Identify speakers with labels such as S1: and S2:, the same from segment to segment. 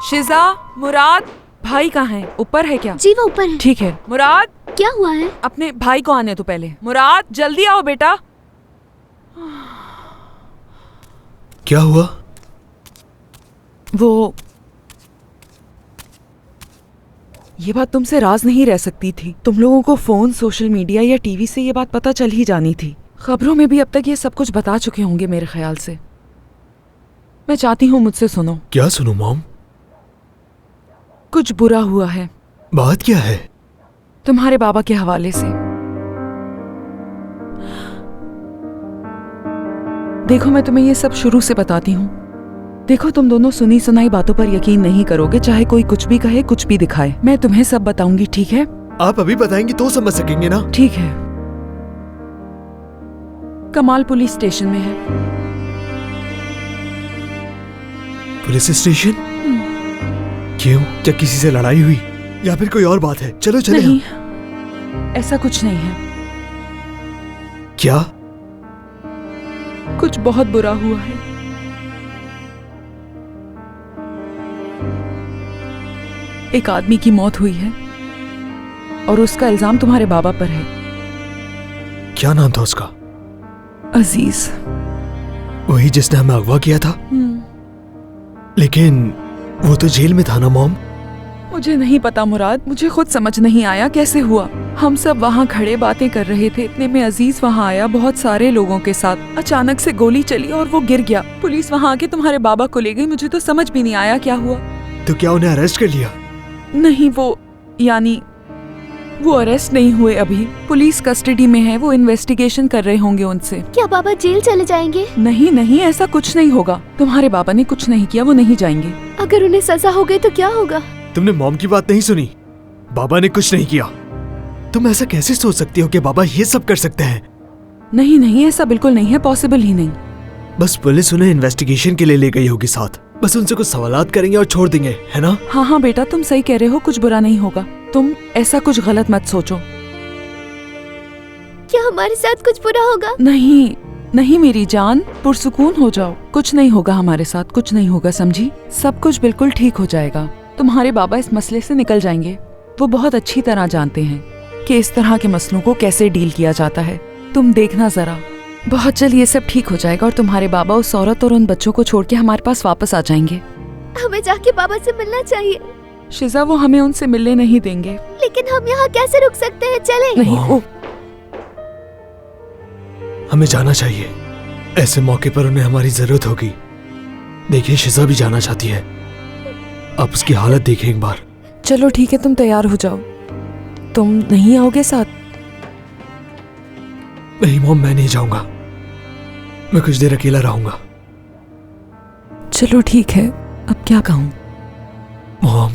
S1: शिजा, मुराद, भाई कहाँ है? ऊपर है क्या?
S2: जी वो ऊपर है।
S1: ठीक है। मुराद,
S2: क्या हुआ है?
S1: अपने भाई को आने दो पहले। मुराद, जल्दी आओ बेटा।
S3: क्या हुआ?
S1: वो ये बात तुमसे राज नहीं रह सकती थी। तुम लोगों को फोन, सोशल मीडिया या टीवी से ये बात पता चल ही जानी थी। खबरों में भी अब तक ये सब कुछ बता चुके होंगे मेरे ख्याल से। मैं चाहती हूँ मुझसे सुनो।
S3: क्या सुनो मॉम?
S1: कुछ बुरा हुआ है।
S3: बात क्या है?
S1: तुम्हारे बाबा के हवाले से। देखो, मैं तुम्हें ये सब शुरू से बताती हूँ। देखो, तुम दोनों सुनी सुनाई बातों पर यकीन नहीं करोगे, चाहे कोई कुछ भी कहे, कुछ भी दिखाए। मैं तुम्हें सब बताऊंगी, ठीक है?
S3: आप अभी बताएंगी तो समझ सकेंगे ना?
S1: ठीक है। कमाल पुलिस स्टेशन में है।
S3: Police station? क्यों? क्या किसी से लड़ाई हुई या फिर कोई और बात है? चलो चले।
S1: नहीं, ऐसा कुछ नहीं है।
S3: क्या?
S1: कुछ बहुत बुरा हुआ है। एक आदमी की मौत हुई है और उसका इल्जाम तुम्हारे बाबा पर है।
S3: क्या नाम था उसका?
S1: अजीज।
S3: वही जिसने हमें अगवा किया था? लेकिन वो तो जेल में था ना मॉम?
S1: मुझे नहीं पता मुराद, मुझे खुद समझ नहीं आया कैसे हुआ। हम सब वहाँ खड़े बातें कर रहे थे, इतने में अजीज वहाँ आया बहुत सारे लोगों के साथ। अचानक से गोली चली और वो गिर गया। पुलिस वहाँ आके तुम्हारे बाबा को ले गई। मुझे तो समझ भी नहीं आया क्या हुआ।
S3: तो क्या उन्हें अरेस्ट कर लिया?
S1: नहीं, वो अरेस्ट नहीं हुए अभी। पुलिस कस्टडी में है, वो इन्वेस्टिगेशन कर रहे होंगे उनसे।
S2: क्या बाबा जेल चले जाएंगे?
S1: नहीं नहीं, ऐसा कुछ नहीं होगा। तुम्हारे बाबा ने कुछ नहीं किया, वो नहीं जाएंगे।
S2: अगर उन्हें सजा हो गई तो क्या होगा?
S3: तुमने मॉम की बात नहीं सुनी? बाबा ने कुछ नहीं किया। तुम ऐसा कैसे सोच सकती हो कि बाबा ये सब कर सकते हैं?
S1: नहीं नहीं, ऐसा बिल्कुल नहीं है, पॉसिबल ही नहीं।
S3: बस पुलिस उन्हें इन्वेस्टिगेशन के लिए ले गई होगी साथ। बस उनसे कुछ सवालात करेंगे और छोड़ देंगे, है ना?
S1: हाँ हाँ बेटा, तुम सही कह रहे हो, कुछ बुरा नहीं होगा। तुम ऐसा कुछ गलत मत सोचो।
S2: क्या हमारे साथ कुछ बुरा होगा?
S1: नहीं नहीं मेरी जान, पुरसुकून हो जाओ। कुछ नहीं होगा हमारे साथ, कुछ नहीं होगा, समझी? सब कुछ बिल्कुल ठीक हो जाएगा। तुम्हारे बाबा इस मसले से निकल जाएंगे। वो बहुत अच्छी तरह जानते हैं कि इस तरह के मसलों को कैसे डील किया जाता है। तुम देखना जरा, बहुत जल्द ये सब ठीक हो जाएगा और तुम्हारे बाबा उस औरत और उन बच्चों को छोड़ के हमारे पास वापस आ जाएंगे।
S2: हमें जाके बाबा से मिलना चाहिए।
S1: शिजा, वो हमें उनसे मिलने नहीं देंगे।
S2: लेकिन हम यहाँ कैसे रुक सकते हैं? चले।
S1: नहीं, ओ
S3: हमें जाना चाहिए। ऐसे मौके पर उन्हें हमारी जरूरत होगी। देखिए, शिजा भी जाना चाहती है। आप उसकी हालत देखें एक बार।
S1: चलो ठीक है, तुम तैयार हो जाओ। तुम नहीं आओगे साथ?
S3: नहीं मॉम, मैं नहीं जाऊंगा। मैं कुछ देर अकेला रहूंगा।
S1: चलो ठीक है, अब क्या कहूँ?
S3: मॉम,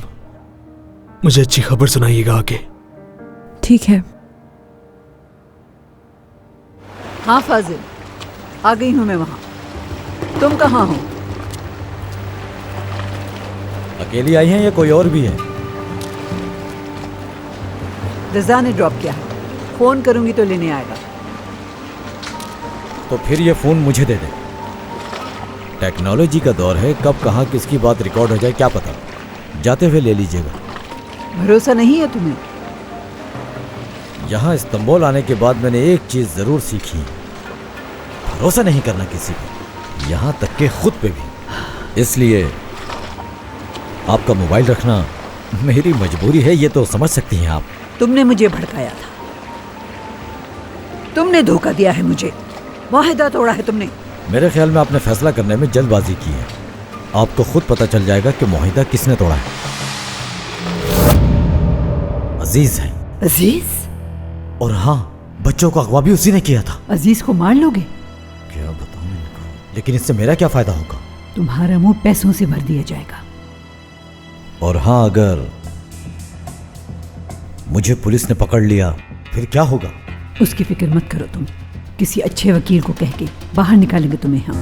S3: मुझे अच्छी खबर सुनाइएगा आके।
S1: ठीक है।
S4: हाँ फाजिल, आ गई हूँ मैं वहाँ। तुम कहाँ हो?
S5: अकेली आई हैं या कोई और भी है?
S4: रजा ने ड्रॉप किया है। फोन करूंगी तो लेने आएगा।
S5: तो फिर ये फोन मुझे दे दे। टेक्नोलॉजी का दौर है, कब कहाँ किसकी बात रिकॉर्ड हो जाए क्या पता। जाते हुए ले लीजिएगा।
S4: भरोसा नहीं है तुम्हें?
S5: यहाँ इस्तांबुल आने के बाद मैंने एक चीज जरूर सीखी, भरोसा नहीं करना किसी पे, यहाँ तक के खुद पे भी। इसलिए आपका मोबाइल रखना मेरी मजबूरी है, ये तो समझ सकती हैं आप।
S4: तुमने मुझे भड़काया था, तुमने धोखा दिया है मुझे, वाहिदा तोड़ा है तुमने।
S5: मेरे ख्याल में आपने फैसला करने में जल्दबाजी की है। आपको खुद पता चल जाएगा कि मुआहिदा किसने तोड़ा है। अजीज है।
S4: अजीज?
S5: और हाँ, बच्चों का अगवा भी उसी ने किया था।
S4: अजीज को मार लोगे?
S5: क्या बताऊं इनको, लेकिन इससे मेरा क्या फायदा होगा?
S4: तुम्हारा मुंह पैसों से भर दिया जाएगा।
S5: और हाँ, अगर मुझे पुलिस ने पकड़ लिया फिर क्या होगा?
S4: उसकी फिक्र मत करो तुम, किसी अच्छे वकील को कह के बाहर निकालेंगे तुम्हें हम।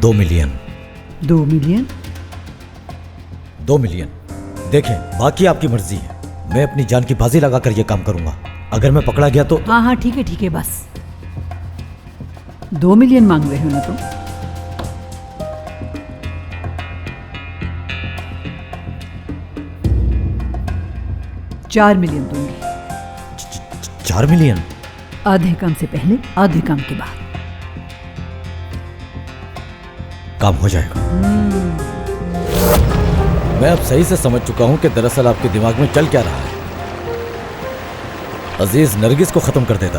S5: 2 मिलियन।
S4: 2 मिलियन?
S5: 2 मिलियन। देखें, बाकी आपकी मर्जी है। मैं अपनी जान की बाजी लगाकर यह काम करूंगा। अगर मैं पकड़ा गया तो
S4: हाँ हाँ ठीक है बस। 2 मिलियन मांग रहे हो ना तुम? 4 मिलियन दूंगी।
S5: 4 मिलियन?
S4: आधे काम से पहले, आधे काम के बाद।
S5: काम हो जाएगा। मैं अब सही से समझ चुका हूं कि दरअसल आपके दिमाग में चल क्या रहा है। अजीज नरगिस को खत्म कर देता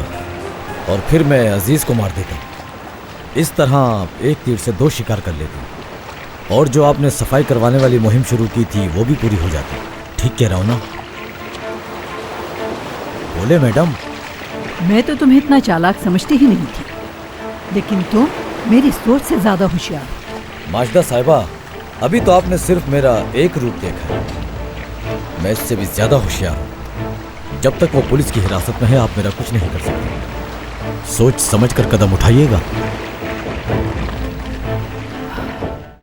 S5: और फिर मैं अजीज को मार देता। इस तरह आप एक तीर से 2 शिकार कर लेते और जो आपने सफाई करवाने वाली मुहिम शुरू की थी वो भी पूरी हो जाती। ठीक कह रहा हूं ना? बोले मैडम।
S4: मैं तो तुम्हें इतना चालाक समझती ही नहीं थी, लेकिन तुम मेरी सोच से ज्यादा होशियार हो।
S5: माजदा साहिबा, अभी तो आपने सिर्फ मेरा एक रूप देखा है, मैं इससे भी ज्यादा होशियार हूं। जब तक वो पुलिस की हिरासत में है आप मेरा कुछ नहीं कर सकते। सोच समझ कर कदम उठाइएगा।